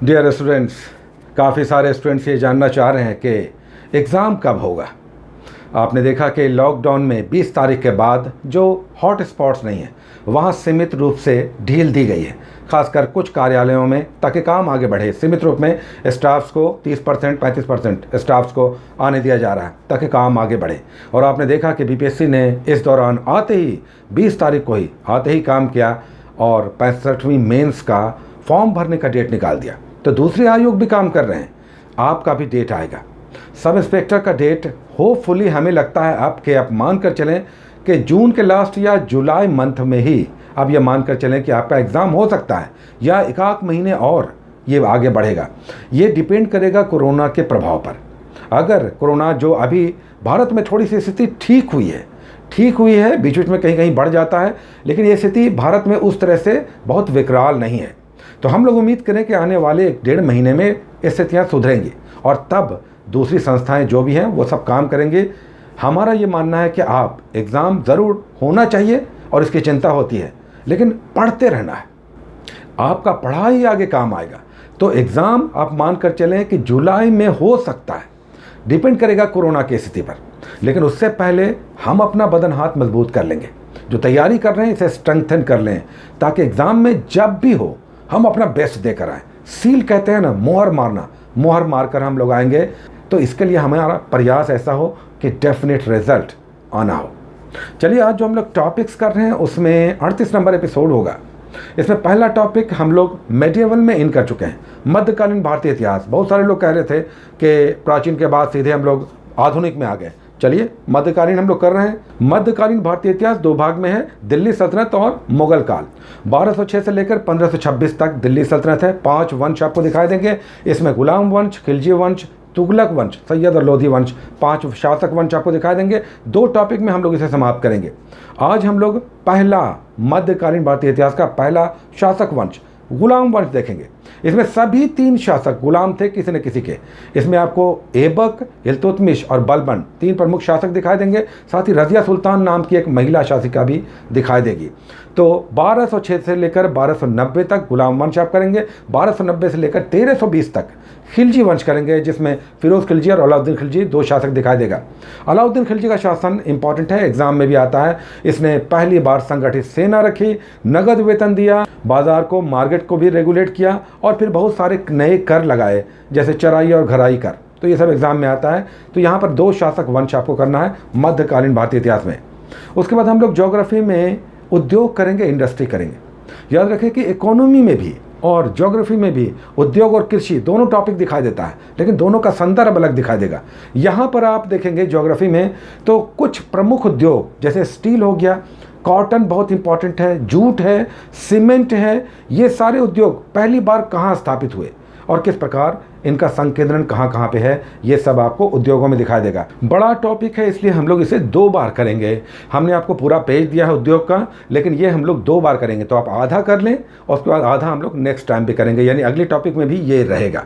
Dear students, काफ़ी सारे students ये जानना चाह रहे हैं कि एग्ज़ाम कब होगा। आपने देखा कि लॉकडाउन में 20 तारीख के बाद जो हॉट स्पॉट्स नहीं हैं वहाँ सीमित रूप से ढील दी गई है, खासकर कुछ कार्यालयों में, ताकि काम आगे बढ़े। सीमित रूप में स्टाफ्स को 30% 35% स्टाफ्स को आने दिया जा रहा है ताकि काम आगे बढ़े। और आपने देखा कि बीपीएससी ने इस दौरान आते ही 20 तारीख को ही आते ही काम किया और 65वीं मेंस का फॉर्म भरने का डेट निकाल दिया। तो दूसरे आयोग भी काम कर रहे हैं, आपका भी डेट आएगा। सब इंस्पेक्टर का डेट होपफुली हमें लगता है आप मान कर चलें कि जून के लास्ट या जुलाई मंथ में ही आप ये मान कर चलें कि आपका एग्ज़ाम हो सकता है, या एक आध महीने और ये आगे बढ़ेगा। ये डिपेंड करेगा कोरोना के प्रभाव पर। अगर कोरोना जो अभी भारत में थोड़ी सी स्थिति ठीक हुई है, बीच बीच में कहीं कहीं बढ़ जाता है, लेकिन ये स्थिति भारत में उस तरह से बहुत विकराल नहीं है। तो हम लोग उम्मीद करें कि आने वाले 1-1.5 महीने में स्थितियाँ सुधरेंगी और तब दूसरी संस्थाएं जो भी हैं वो सब काम करेंगे। हमारा ये मानना है कि आप एग्ज़ाम ज़रूर होना चाहिए और इसकी चिंता होती है, लेकिन पढ़ते रहना है। आपका पढ़ाई आगे काम आएगा। तो एग्ज़ाम आप मान कर चलें कि जुलाई में हो सकता है, डिपेंड करेगा कोरोना की स्थिति पर। लेकिन उससे पहले हम अपना बदन हाथ मजबूत कर लेंगे। जो तैयारी कर रहे हैं इसे स्ट्रेंथन कर लें, ताकि एग्ज़ाम में जब भी हो हम अपना बेस्ट देकर आएँ। सील कहते हैं ना, मोहर मारना, मोहर मारकर हम लोग आएंगे। तो इसके लिए हमारा प्रयास ऐसा हो कि डेफिनेट रिजल्ट आना हो। चलिए, आज जो हम लोग टॉपिक्स कर रहे हैं उसमें 38 नंबर एपिसोड होगा। इसमें पहला टॉपिक हम लोग मेडिएवल में इन कर चुके हैं, मध्यकालीन भारतीय इतिहास। बहुत सारे लोग कह रहे थे कि प्राचीन के बाद सीधे हम लोग आधुनिक में आ गए। चलिए, मध्यकालीन हम लोग कर रहे हैं। मध्यकालीन भारतीय इतिहास 2 भाग में है, दिल्ली सल्तनत और मुगल काल। 1206 से लेकर 1526 तक दिल्ली सल्तनत है। 5 वंश आपको दिखाई देंगे। इसमें गुलाम वंश, खिलजी वंश, तुगलक वंश, सैयद और लोधी वंश, 5 शासक वंश आपको दिखाई देंगे। 2 टॉपिक में हम लोग इसे समाप्त करेंगे। आज हम लोग पहला मध्यकालीन भारतीय इतिहास का पहला शासक वंश गुलाम वंश देखेंगे। इसमें सभी 3 शासक गुलाम थे किसी न किसी के। इसमें आपको ऐबक, इल्तुतमिश और बलबन 3 प्रमुख शासक दिखाई देंगे। साथ ही रज़िया सुल्तान नाम की एक महिला शासिका भी दिखाई देगी। तो 1206 से लेकर 1290 तक गुलाम वंश आप करेंगे। 1290 से लेकर 1320 तक खिलजी वंश करेंगे, जिसमें फिरोज खिलजी और अलाउद्दीन खिलजी 2 शासक दिखाई देगा। अलाउद्दीन खिलजी का शासन इंपॉर्टेंट है, एग्जाम में भी आता है। इसने पहली बार संगठित सेना रखी, नगद वेतन दिया, बाजार को, मार्केट को भी रेगुलेट किया और फिर बहुत सारे नए कर लगाए, जैसे चराई और घराई कर। तो ये सब एग्जाम में आता है। तो यहाँ पर 2 शासक वंश आपको करना है मध्यकालीन भारतीय इतिहास में। उसके बाद हम लोग ज्योग्राफी में उद्योग करेंगे, इंडस्ट्री करेंगे। याद रखें कि इकोनॉमी में भी और ज्योग्राफी में भी उद्योग और कृषि दोनों टॉपिक दिखाई देता है, लेकिन दोनों का संदर्भ अलग दिखाई देगा। यहाँ पर आप देखेंगे ज्योग्राफी में तो कुछ प्रमुख उद्योग जैसे स्टील हो गया, कॉटन बहुत इंपॉर्टेंट है, जूट है, सीमेंट है। ये सारे उद्योग पहली बार कहाँ स्थापित हुए और किस प्रकार इनका संकेंद्रण कहाँ पे है, ये सब आपको उद्योगों में दिखाई देगा। बड़ा टॉपिक है, इसलिए हम लोग इसे 2 बार करेंगे। हमने आपको पूरा पेज दिया है उद्योग का, लेकिन ये हम लोग 2 बार करेंगे। तो आप आधा कर लें और उसके बाद आधा हम लोग नेक्स्ट टाइम पे करेंगे, यानी अगले टॉपिक में भी ये रहेगा।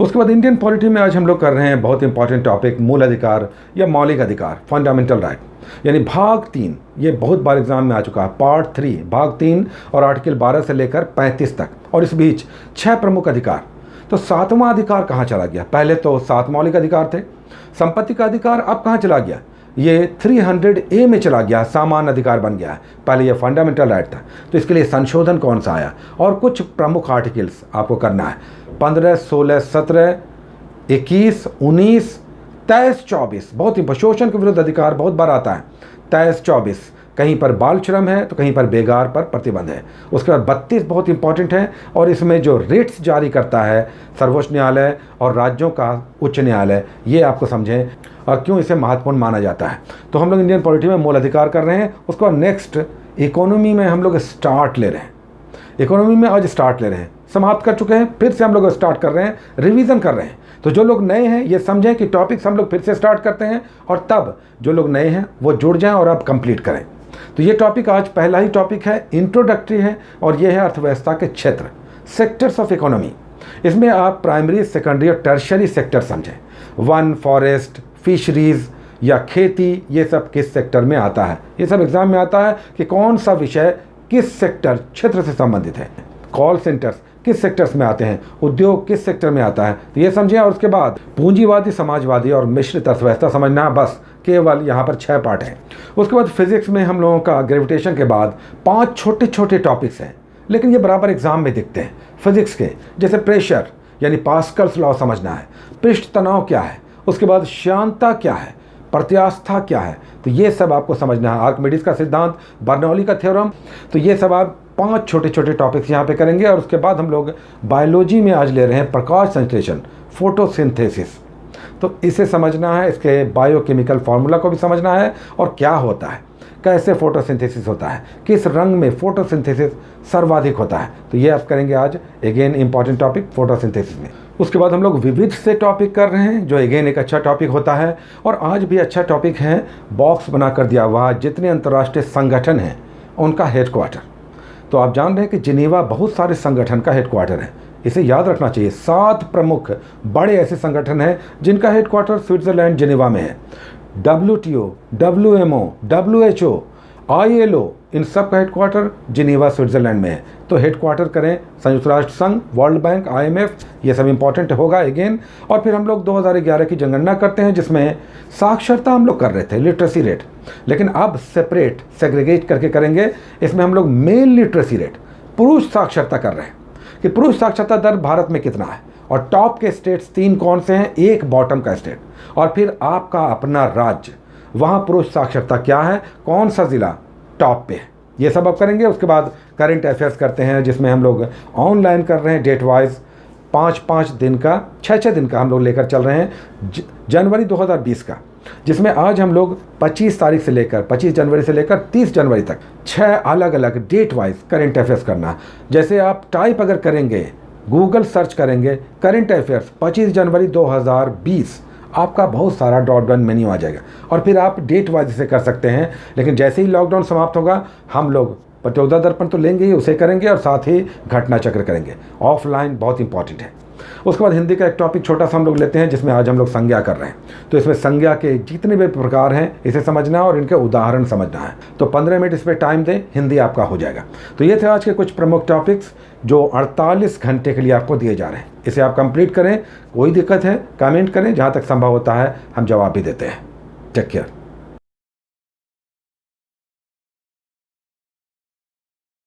उसके बाद इंडियन पॉलिटी में आज हम लोग कर रहे हैं बहुत इंपॉर्टेंट टॉपिक, मूल अधिकार या मौलिक अधिकार, फंडामेंटल राइट, यानी भाग 3। ये बहुत बार एग्जाम में आ चुका है, पार्ट 3, भाग 3 और आर्टिकल 12 से लेकर 35 तक। और इस बीच 6 प्रमुख अधिकार। तो 7वां अधिकार कहाँ चला गया? पहले तो 7 मौलिक अधिकार थे। संपत्ति का अधिकार अब कहाँ चला गया? ये 300A में चला गया, सामान्य अधिकार बन गया है। पहले ये फंडामेंटल राइट था। तो इसके लिए संशोधन कौन सा आया और कुछ प्रमुख आर्टिकल्स आपको करना है। 15, 16, 17, 21, 19, 23, 24 बहुत ही शोषण के विरुद्ध अधिकार बहुत बार आता है। 23, 24 कहीं पर बाल श्रम है तो कहीं पर बेगार पर प्रतिबंध है। उसके बाद 32 बहुत इंपॉर्टेंट है और इसमें जो रेट्स जारी करता है सर्वोच्च न्यायालय और राज्यों का उच्च न्यायालय, ये आपको समझें और क्यों इसे महत्वपूर्ण माना जाता है। तो हम लोग इंडियन पॉलिटी में मूल अधिकार कर रहे हैं। उसके बाद नेक्स्ट इकोनॉमी में हम लोग स्टार्ट ले रहे हैं। इकोनॉमी में आज स्टार्ट ले रहे हैं, समाप्त कर चुके हैं, फिर से हम लोग स्टार्ट कर रहे हैं, रिवीजन कर रहे हैं। तो जो लोग नए हैं ये समझें कि टॉपिक्स हम लोग फिर से स्टार्ट करते हैं और तब जो लोग नए हैं वो जुड़ जाएं और अब कंप्लीट करें। तो ये टॉपिक आज पहला ही टॉपिक है, इंट्रोडक्टरी है और ये है अर्थव्यवस्था के क्षेत्र, सेक्टर्स ऑफ इकोनॉमी। इसमें आप प्राइमरी, सेकेंडरी और टर्शियरी सेक्टर समझें। वन, फॉरेस्ट, फिशरीज या खेती, ये सब किस सेक्टर में आता है। ये सब एग्जाम में आता है कि कौन सा विषय किस सेक्टर, क्षेत्र से संबंधित है। कॉल सेंटर्स किस सेक्टर्स में आते हैं, उद्योग किस सेक्टर में आता है, तो ये समझिए। और उसके बाद पूंजीवादी, समाजवादी और मिश्रित अर्थव्यवस्था समझना, बस केवल यहाँ पर 6 पार्ट हैं। उसके बाद फिजिक्स में हम लोगों का ग्रेविटेशन के बाद 5 छोटे छोटे टॉपिक्स हैं, लेकिन ये बराबर एग्जाम में दिखते हैं फिजिक्स के, जैसे प्रेशर यानी पास्कल्स लॉ समझना है, पृष्ठ तनाव क्या है, उसके बाद श्यानता क्या है, प्रत्यास्था क्या है, तो ये सब आपको समझना है। आर्किमिडीज का सिद्धांत, बर्नौली का थ्योरम, तो ये सब आप 5 छोटे छोटे टॉपिक्स यहाँ पे करेंगे। और उसके बाद हम लोग बायोलॉजी में आज ले रहे हैं प्रकाश संश्लेषण, फोटोसिंथेसिस, तो इसे समझना है, इसके बायोकेमिकल फार्मूला को भी समझना है और क्या होता है, कैसे फोटोसिंथेसिस होता है, किस रंग में फोटोसिंथेसिस सर्वाधिक होता है, तो ये आप करेंगे आज। अगेन इंपॉर्टेंट टॉपिक फोटोसिंथेसिस में। उसके बाद हम लोग विविध से टॉपिक कर रहे हैं, जो अगेन एक अच्छा टॉपिक होता है। और आज भी अच्छा टॉपिक है, बॉक्स बना कर दिया हुआ, जितने अंतर्राष्ट्रीय संगठन हैं उनका हेडक्वार्टर। तो आप जान रहे हैं कि जिनेवा बहुत सारे संगठन का हेडक्वार्टर है, इसे याद रखना चाहिए। 7 प्रमुख बड़े ऐसे संगठन हैं जिनका हेडक्वार्टर स्विट्जरलैंड जिनेवा में है। WTO, WMO, WHO, ILO, इन सब का हेडक्वार्टर जिनेवा स्विट्जरलैंड में है। तो हेडक्वार्टर करें संयुक्त राष्ट्र संघ, वर्ल्ड बैंक, IMF, ये सब इंपॉर्टेंट होगा अगेन। और फिर हम लोग 2011 की जनगणना करते हैं, जिसमें साक्षरता हम लोग कर रहे थे, लिटरेसी रेट, लेकिन अब सेग्रीगेट करके करेंगे। इसमें हम लोग मेल लिटरेसी रेट, पुरुष साक्षरता कर रहे हैं कि पुरुष साक्षरता दर भारत में कितना है, और टॉप के स्टेट्स 3 कौन से हैं, एक बॉटम का स्टेट, और फिर आपका अपना राज्य, वहाँ पुरुष साक्षरता क्या है, कौन सा ज़िला टॉप पे है, ये सब आप करेंगे। उसके बाद करंट अफेयर्स करते हैं, जिसमें हम लोग ऑनलाइन कर रहे हैं डेट वाइज, 5-5 दिन का, 6-6 दिन का हम लोग लेकर चल रहे हैं जनवरी 2020 का, जिसमें आज हम लोग 25 तारीख से लेकर 25 जनवरी से लेकर 30 जनवरी तक 6 अलग अलग डेट वाइज करंट अफेयर्स करना। जैसे आप टाइप अगर करेंगे, गूगल सर्च करेंगे करंट अफेयर्स 25 जनवरी 2020, आपका बहुत सारा ड्रॉप डाउन मेन्यू आ जाएगा, और फिर आप डेट वाइज इसे कर सकते हैं। लेकिन जैसे ही लॉकडाउन समाप्त होगा, हम लोग प्रतियोगिता दर्पण तो लेंगे ही, उसे करेंगे, और साथ ही घटना चक्र करेंगे, ऑफलाइन बहुत इंपॉर्टेंट है। उसके बाद हिंदी का एक टॉपिक छोटा सा हम लोग लेते हैं, जिसमें आज हम लोग संज्ञा कर रहे हैं। तो इसमें संज्ञा के जितने भी प्रकार हैं इसे समझना है और इनके उदाहरण समझना है। तो 15 मिनट इस पर टाइम दें, हिंदी आपका हो जाएगा। तो ये थे आज के कुछ प्रमुख टॉपिक्स जो 48 घंटे के लिए आपको दिए जा रहे हैं। इसे आप कंप्लीट करें, कोई दिक्कत है कमेंट करें, जहाँ तक संभव होता है हम जवाब भी देते हैं। Take care.